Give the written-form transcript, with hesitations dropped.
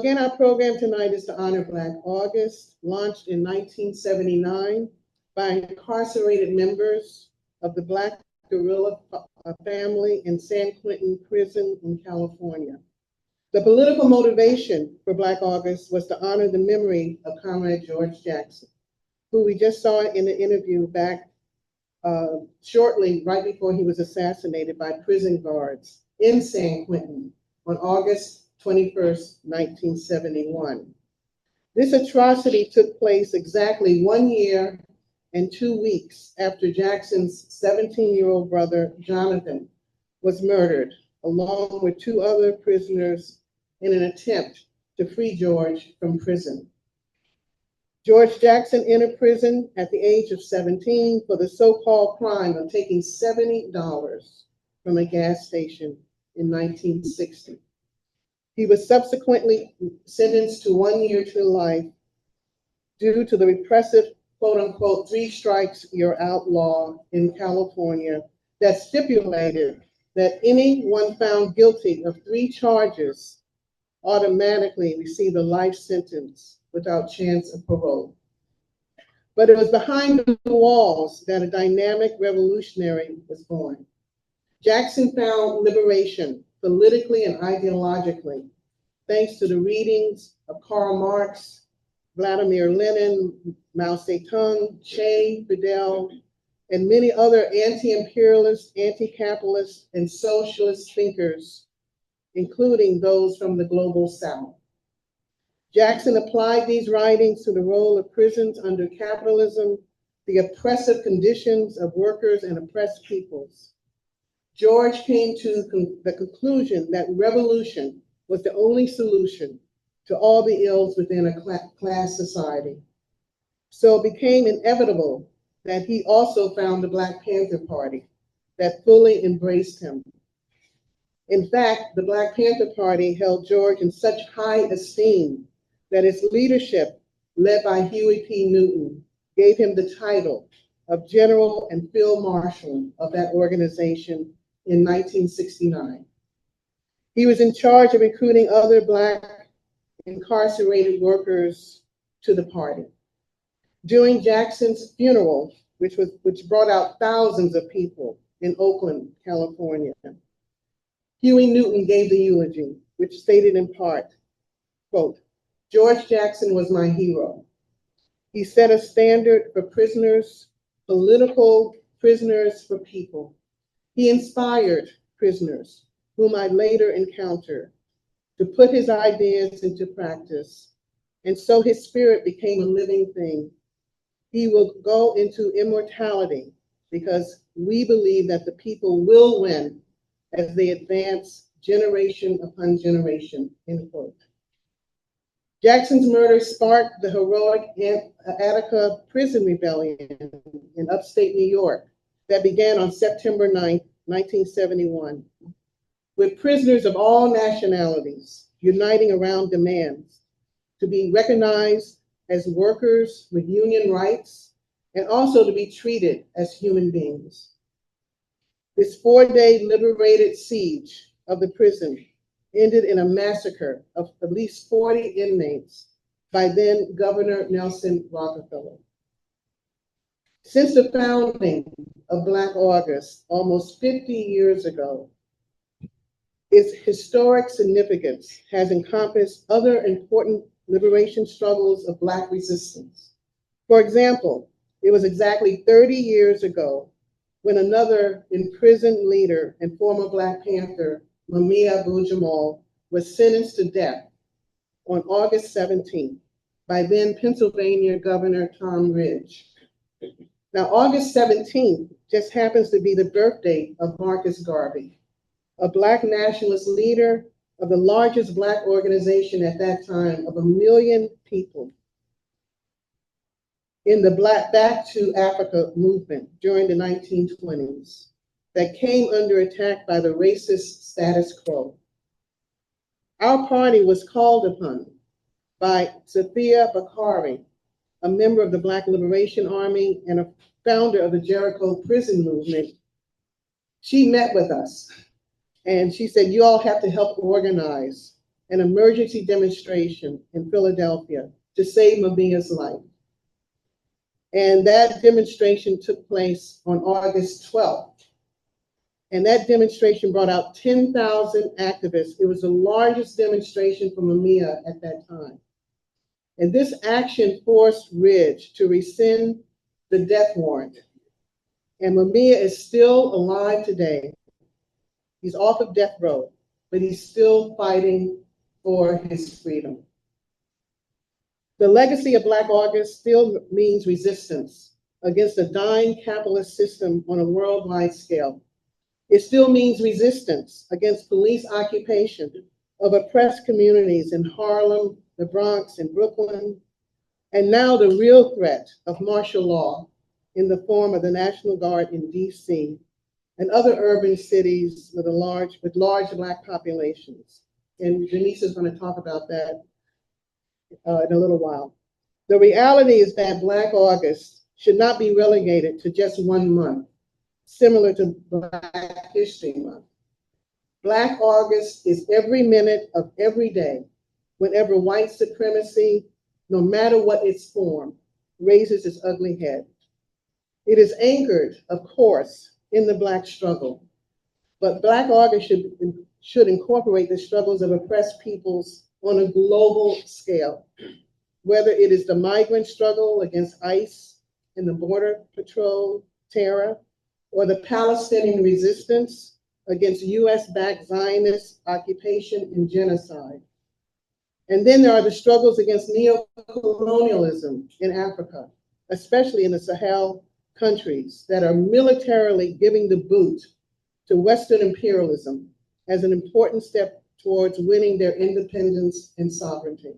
Again, our program tonight is to honor Black August, launched in 1979 by incarcerated members of the Black guerrilla family in San Quentin Prison in California. The political motivation for Black August was to honor the memory of Comrade George Jackson, who we just saw in the interview back shortly right before he was assassinated by prison guards in San Quentin on August 21st, 1971. This atrocity took place exactly 1 year and 2 weeks after Jackson's 17-year-old brother, Jonathan, was murdered, along with 2 other prisoners in an attempt to free George from prison. George Jackson entered prison at the age of 17 for the so-called crime of taking $70 from a gas station in 1960. He was subsequently sentenced to 1 year to life due to the repressive, quote unquote, 3 strikes you're out law in California that stipulated that anyone found guilty of 3 charges automatically received a life sentence without chance of parole. But it was behind the walls that a dynamic revolutionary was born. Jackson found liberation politically and ideologically, thanks to the readings of Karl Marx, Vladimir Lenin, Mao Zedong, Che, Fidel, and many other anti-imperialist, anti-capitalist, and socialist thinkers, including those from the global South. Jackson applied these writings to the role of prisons under capitalism, the oppressive conditions of workers and oppressed peoples. George came to the conclusion that revolution was the only solution to all the ills within a class society. So it became inevitable that he also found the Black Panther Party that fully embraced him. In fact, the Black Panther Party held George in such high esteem that its leadership, led by Huey P. Newton, gave him the title of General and Field Marshal of that organization in 1969. He was in charge of recruiting other Black incarcerated workers to the party. During Jackson's funeral, which brought out thousands of people in Oakland, California, Huey Newton gave the eulogy, which stated in part, quote, "George Jackson was my hero. He set a standard for prisoners, political prisoners for people. He inspired prisoners, whom I later encountered, to put his ideas into practice, and so his spirit became a living thing. He will go into immortality because we believe that the people will win as they advance generation upon generation," end quote. Jackson's murder sparked the heroic Attica prison rebellion in upstate New York that began on September 9, 1971, with prisoners of all nationalities uniting around demands to be recognized as workers with union rights and also to be treated as human beings. This 4-day liberated siege of the prison ended in a massacre of at least 40 inmates by then Governor Nelson Rockefeller. Since the founding of Black August almost 50 years ago, its historic significance has encompassed other important liberation struggles of Black resistance. For example, it was exactly 30 years ago when another imprisoned leader and former Black Panther, Mumia Abu-Jamal, was sentenced to death on August 17th by then Pennsylvania Governor Tom Ridge. Now, August 17th just happens to be the birthday of Marcus Garvey, a Black nationalist leader of the largest Black organization at that time of 1 million people in the Back to Africa movement during the 1920s that came under attack by the racist status quo. Our party was called upon by Sophia Bakari, a member of the Black Liberation Army and a founder of the Jericho prison movement. She met with us and she said, "You all have to help organize an emergency demonstration in Philadelphia to save Mamiya's life. And that demonstration took place on August 12th. And that demonstration brought out 10,000 activists. It was the largest demonstration for Mamiya at that time. And this action forced Ridge to rescind the death warrant. And Mamiya is still alive today. He's off of death row, but he's still fighting for his freedom. The legacy of Black August still means resistance against a dying capitalist system on a worldwide scale. It still means resistance against police occupation of oppressed communities in Harlem, the Bronx, and Brooklyn, and now the real threat of martial law in the form of the National Guard in DC and other urban cities with large Black populations. And Denise is going to talk about that in a little while. The reality is that Black August should not be relegated to just 1 month, similar to Black History Month. Black August is every minute of every day, whenever white supremacy, no matter what its form, raises its ugly head. It is anchored, of course, in the Black struggle, but Black August should incorporate the struggles of oppressed peoples on a global scale, whether it is the migrant struggle against ICE and the Border Patrol terror, or the Palestinian resistance against US-backed Zionist occupation and genocide. And then there are the struggles against neo-colonialism in Africa, especially in the Sahel countries that are militarily giving the boot to Western imperialism as an important step towards winning their independence and sovereignty.